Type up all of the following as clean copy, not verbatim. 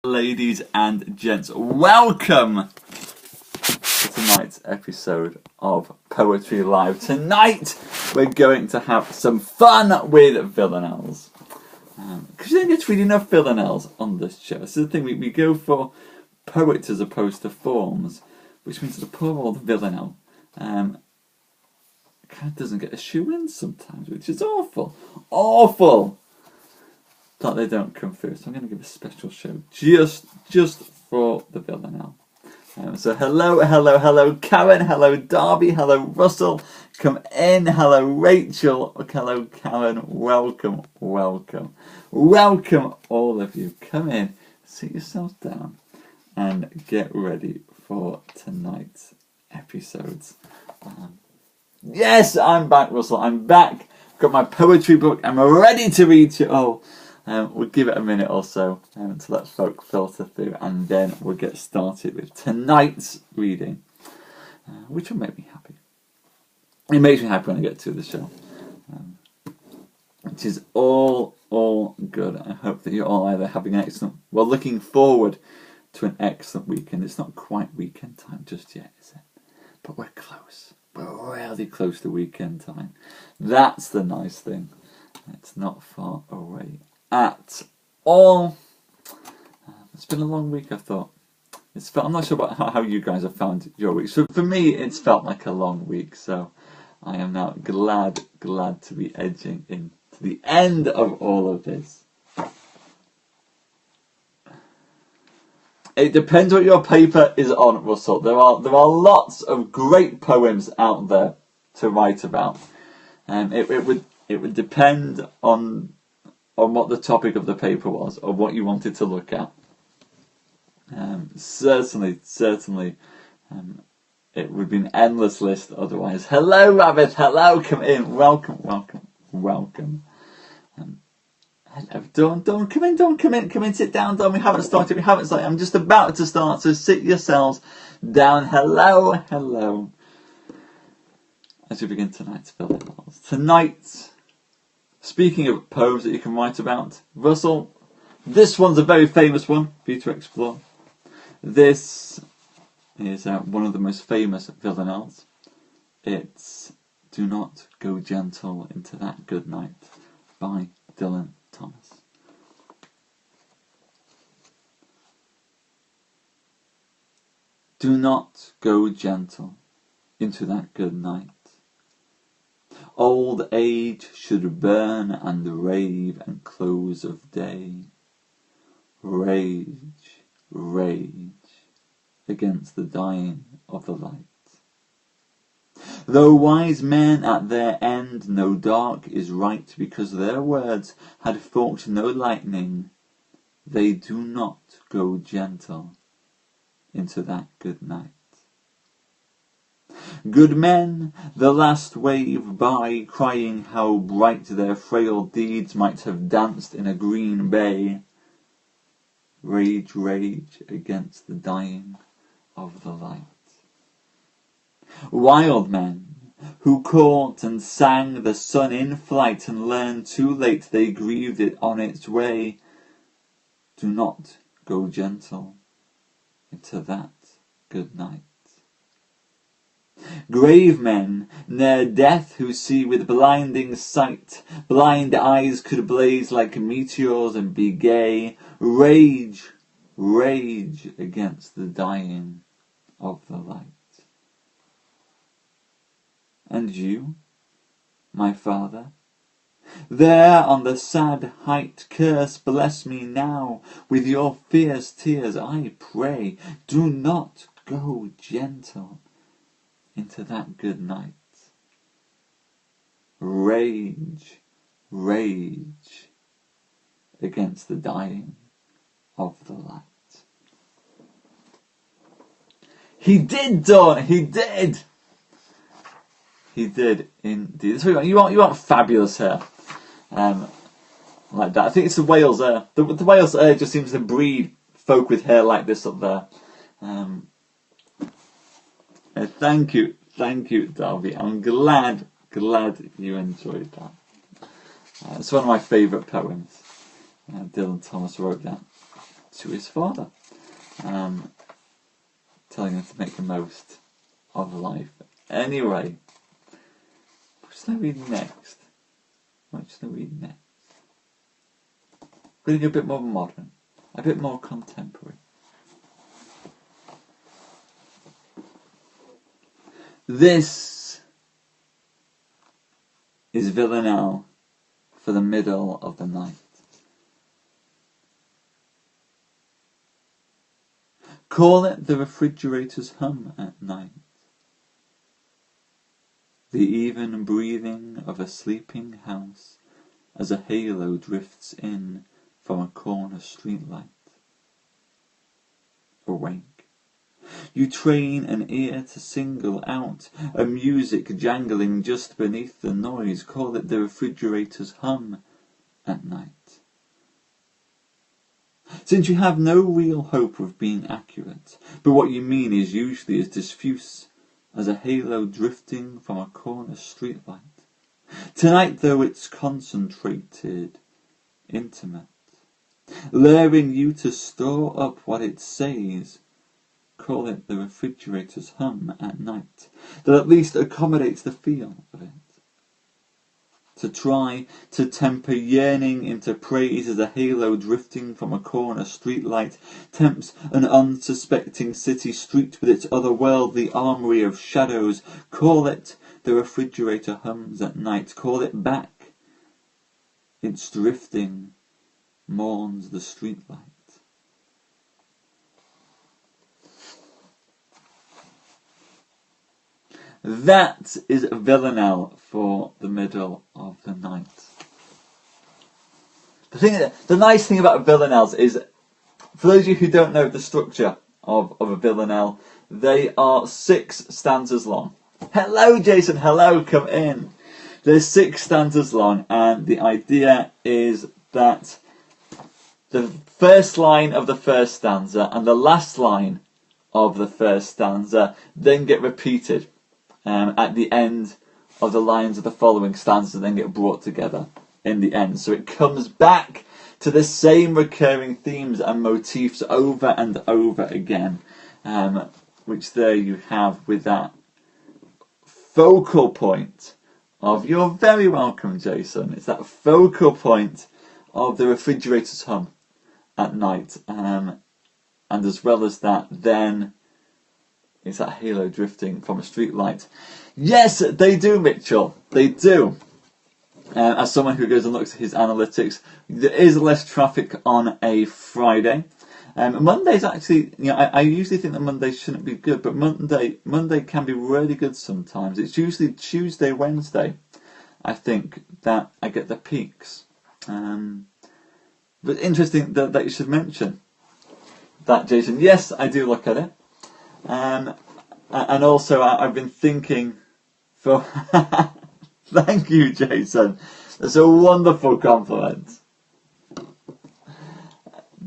Ladies and gents, welcome to tonight's episode of Poetry Live. Tonight we're going to have some fun with Villanelles. Because you don't get to read enough Villanelles on this show. This is the thing, we go for poets as opposed to forms, which means the poor old Villanelle kind of doesn't get a shoe in sometimes, which is awful. Awful! That they don't come through, so I'm going to give a special show just for the Villanelle. So hello Karen, hello Darby, hello Russell, come in, hello Rachel, hello Karen, welcome all of you, come in, sit yourselves down and get ready for tonight's episodes. Yes, I'm back, Russell, I'm back, got my poetry book, I'm ready to read to you all. We'll give it a minute or so to let folk filter through, and then we'll get started with tonight's reading, which will make me happy. It makes me happy when I get to the show, which is all good. I hope that you're all either having an excellent, well, looking forward to an excellent weekend. It's not quite weekend time just yet, is it? But we're close. We're really close to weekend time. That's the nice thing. It's not far away at all. It's been a long week, I thought. I'm not sure about how you guys have found your week. So for me, it's felt like a long week. So I am now glad to be edging into the end of all of this. It depends what your paper is on, Russell. There are lots of great poems out there to write about. It would depend on what the topic of the paper was, or what you wanted to look at. Certainly, it would be an endless list otherwise. Hello, Rabbit, hello, come in, welcome. Hello, Dawn, come in, sit down, Dawn, we haven't started, I'm just about to start, so sit yourselves down. Hello. As we begin tonight's Villanelles. Tonight, speaking of poems that you can write about, Russell, this one's a very famous one for you to explore. This is one of the most famous Villanelles. It's Do Not Go Gentle Into That Good Night by Dylan Thomas. Do not go gentle into that good night. Old age should burn and rave and close of day. Rage against the dying of the light. Though wise men at their end know dark is right because their words had forked no lightning, they do not go gentle into that good night. Good men, the last wave by, crying how bright their frail deeds might have danced in a green bay. Rage against the dying of the light. Wild men, who caught and sang the sun in flight and learned too late they grieved it on its way, do not go gentle into that good night. Grave men, near death, who see with blinding sight, blind eyes could blaze like meteors and be gay, rage against the dying of the light. And you, my father, there on the sad height, curse, bless me now, with your fierce tears I pray, do not go gentle into that good night. Rage against the dying of the light. He did, Dawn, he did indeed. So you want fabulous hair, like that. I think it's the Wales hair. The Wales hair just seems to breed folk with hair like this up there. Thank you, Darby. I'm glad you enjoyed that. It's one of my favourite poems. Dylan Thomas wrote that to his father, telling him to make the most of life. Anyway, what should I read next? What should I read next? I'm going to go a bit more modern, a bit more contemporary. This is Villanelles for the middle of the night. Call it the refrigerator's hum at night, the even breathing of a sleeping house as a halo drifts in from a corner streetlight. Awake. You train an ear to single out a music jangling just beneath the noise. Call it the refrigerator's hum at night. Since you have no real hope of being accurate, but what you mean is usually as diffuse as a halo drifting from a corner streetlight. Tonight, though, it's concentrated, intimate, luring you to store up what it says. Call it the refrigerator's hum at night, that at least accommodates the feel of it. To try to temper yearning into praise as a halo drifting from a corner streetlight tempts an unsuspecting city street with its otherworldly armoury of shadows. Call it the refrigerator hums at night. Call it back. Its drifting mourns the streetlight. That is Villanelles for the middle of the night. The nice thing about Villanelles is, for those of you who don't know the structure of a Villanelle, they are 6 stanzas long. Hello, Jason. Hello, come in. They're 6 stanzas long, and the idea is that the first line of the first stanza and the last line of the first stanza then get repeated at the end of the lines of the following stanzas, and then get brought together in the end. So it comes back to the same recurring themes and motifs over and over again, which there you have with that focal point of, you're very welcome, Jason, it's that focal point of the refrigerator's hum at night, and as well as that, then it's that halo drifting from a streetlight. Yes, they do, Mitchell. They do. As someone who goes and looks at his analytics, there is less traffic on a Friday. Monday's actually, I usually think that Monday shouldn't be good, but Monday can be really good sometimes. It's usually Tuesday, Wednesday, I think, that I get the peaks. But interesting that you should mention that, Jason. Yes, I do look at it. And also, I've been thinking for... Thank you, Jason. That's a wonderful compliment.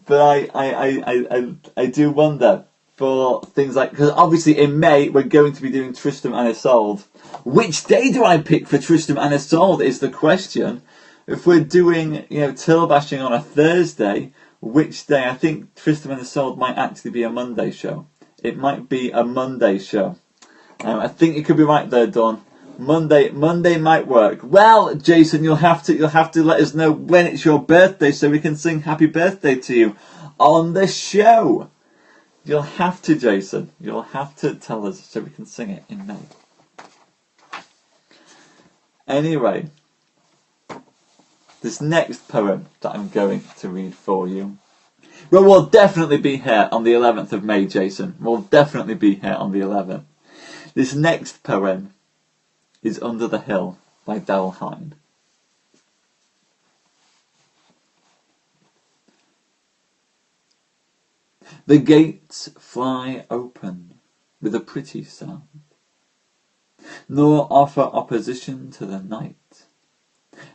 But I do wonder for things like... Because obviously in May, we're going to be doing Tristram and Isolde. Which day do I pick for Tristram and Isolde is the question. If we're doing, Till Bashing on a Thursday, which day? I think Tristram and Isolde might actually be a Monday show. It might be a Monday show. I think you could be right there, Dawn. Monday might work. Well, Jason, you'll have to let us know when it's your birthday so we can sing happy birthday to you on the show. You'll have to, Jason. You'll have to tell us so we can sing it in May. Anyway, this next poem that I'm going to read for you. Well, we'll definitely be here on the 11th of May, Jason. We'll definitely be here on the 11th. This next poem is Under the Hill by Darrell Hine. The gates fly open with a pretty sound, nor offer opposition to the night.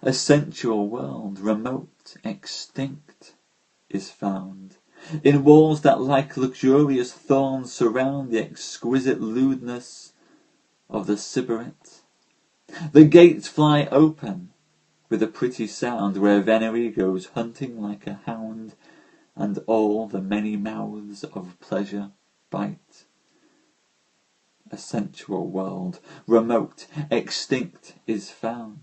A sensual world, remote, extinct, is found in walls that like luxurious thorns surround the exquisite lewdness of the sybarite. The gates fly open with a pretty sound, where Venery goes hunting like a hound, and all the many mouths of pleasure bite. A sensual world, remote, extinct, is found.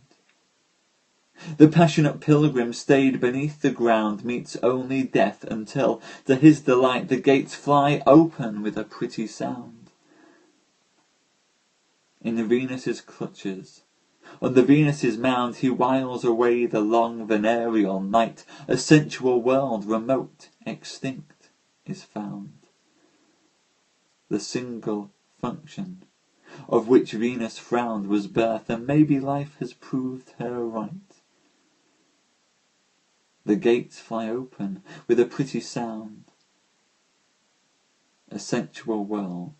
The passionate pilgrim stayed beneath the ground meets only death until, to his delight, the gates fly open with a pretty sound. In Venus's clutches, on the Venus's mound, he whiles away the long venereal night. A sensual world, remote, extinct, is found. The single function of which Venus frowned was birth, and maybe life has proved her right. The gates fly open with a pretty sound. A sensual world,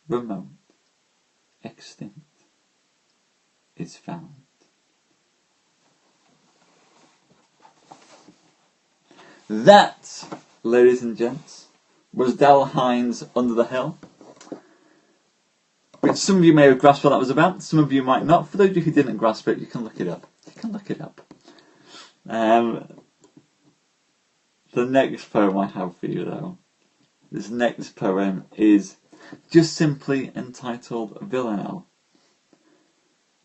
remote, extinct, is found. That, ladies and gents, was Del Hines' Under the Hill, which some of you may have grasped what that was about, some of you might not. For those of you who didn't grasp it, you can look it up. The next poem I have for you, though, this next poem is just simply entitled Villanelles.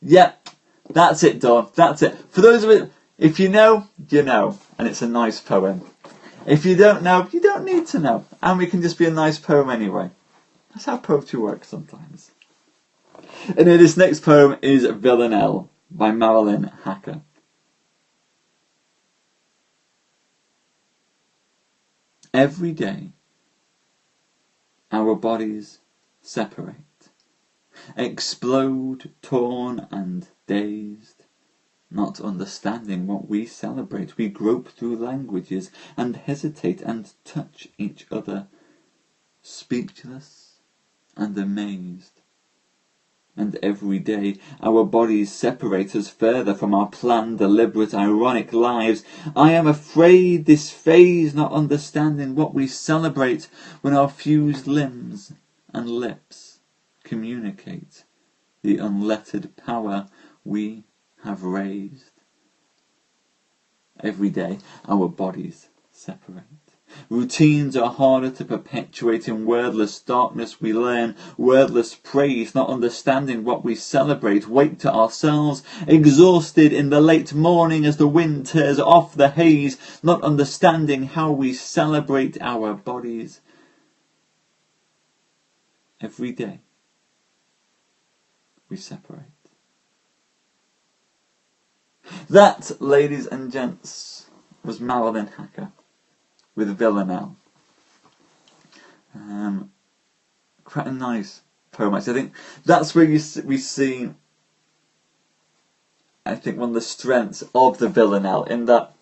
Yep, that's it, Dawn. That's it. For those of it, if you know, you know, and it's a nice poem. If you don't know, you don't need to know, and we can just be a nice poem anyway. That's how poetry works sometimes. Anyway, this next poem is Villanelles by Marilyn Hacker. Every day, our bodies separate, explode, torn and dazed, not understanding what we celebrate. We grope through languages and hesitate and touch each other, speechless and amazed. And every day our bodies separate us further from our planned, deliberate, ironic lives. I am afraid this phase, not understanding what we celebrate when our fused limbs and lips communicate the unlettered power we have raised. Every day our bodies separate. Routines are harder to perpetuate. In wordless darkness we learn wordless praise, not understanding what we celebrate. Wake to ourselves, exhausted in the late morning as the wind tears off the haze, not understanding how we celebrate our bodies. Every day we separate. That, ladies and gents, was Marilyn Hacker with Villanelles. Quite a nice poem, actually. I think that's where we see, I think, one of the strengths of the Villanelles, in that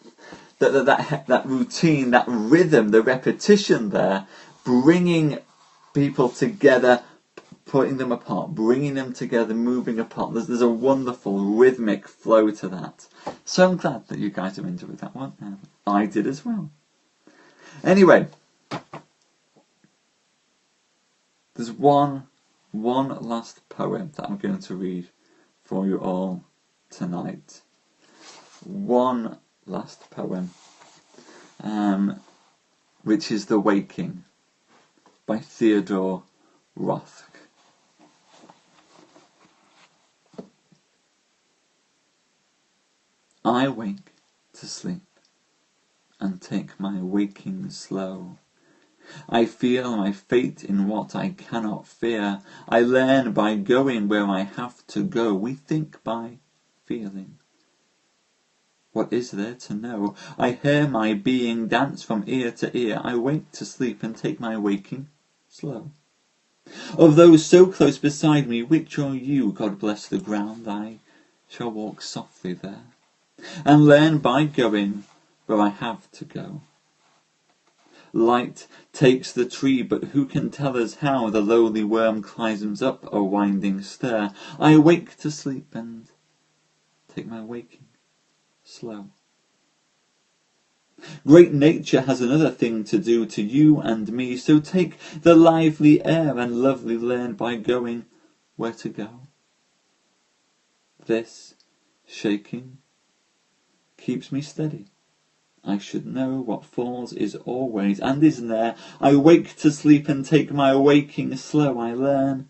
routine, that rhythm, the repetition there, bringing people together, putting them apart, bringing them together, moving apart. There's a wonderful rhythmic flow to that. So I'm glad that you guys have enjoyed that one. I did as well. Anyway, there's one last poem that I'm going to read for you all tonight. One last poem, which is The Waking by Theodore Roth. I wake to sleep and take my waking slow. I feel my fate in what I cannot fear. I learn by going where I have to go. We think by feeling. What is there to know? I hear my being dance from ear to ear. I wake to sleep and take my waking slow. Of those so close beside me, which are you? God bless the ground. I shall walk softly there and learn by going where I have to go. Light takes the tree, but who can tell us how the lowly worm climbs up a winding stair? I wake to sleep and take my waking slow. Great nature has another thing to do to you and me, so take the lively air and lovely learn by going where to go. This shaking keeps me steady I should know what falls is always and is ne'er. I wake to sleep and take my waking slow. I learn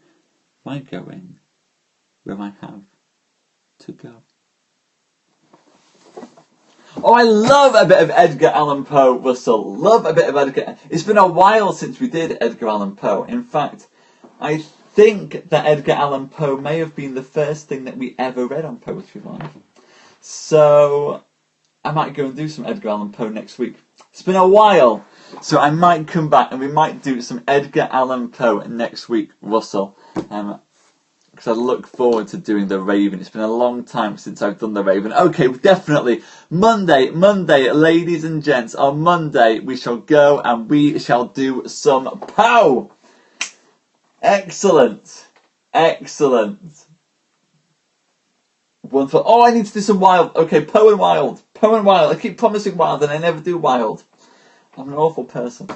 by going where I have to go. Oh, I love a bit of Edgar Allan Poe, Russell. Love a bit of Edgar. It's been a while since we did Edgar Allan Poe. In fact, I think that Edgar Allan Poe may have been the first thing that we ever read on Poetry Live. So I might go and do some Edgar Allan Poe next week. It's been a while, so I might come back and we might do some Edgar Allan Poe next week, Russell. Because I look forward to doing The Raven. It's been a long time since I've done The Raven. Okay, definitely. Monday, ladies and gents, on Monday we shall go and we shall do some Poe. Excellent. Wonderful. Oh, I need to do some Wild. Okay, Poe and Wild. I keep promising Wild and I never do Wild. I'm an awful person.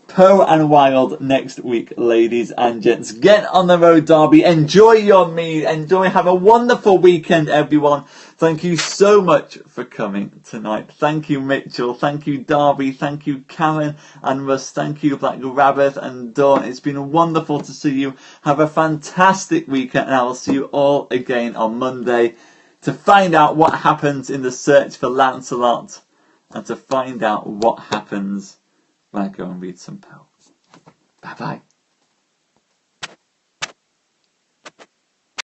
Poe and Wild next week, ladies and gents. Get on the road, Derby. Enjoy your mead. Have a wonderful weekend, everyone. Thank you so much for coming tonight. Thank you, Mitchell. Thank you, Derby. Thank you, Karen and Russ. Thank you, Black Rabbit and Dawn. It's been wonderful to see you. Have a fantastic weekend, and I will see you all again on Monday to find out what happens in the search for Lancelot and to find out what happens when I go and read some Poe. Bye-bye.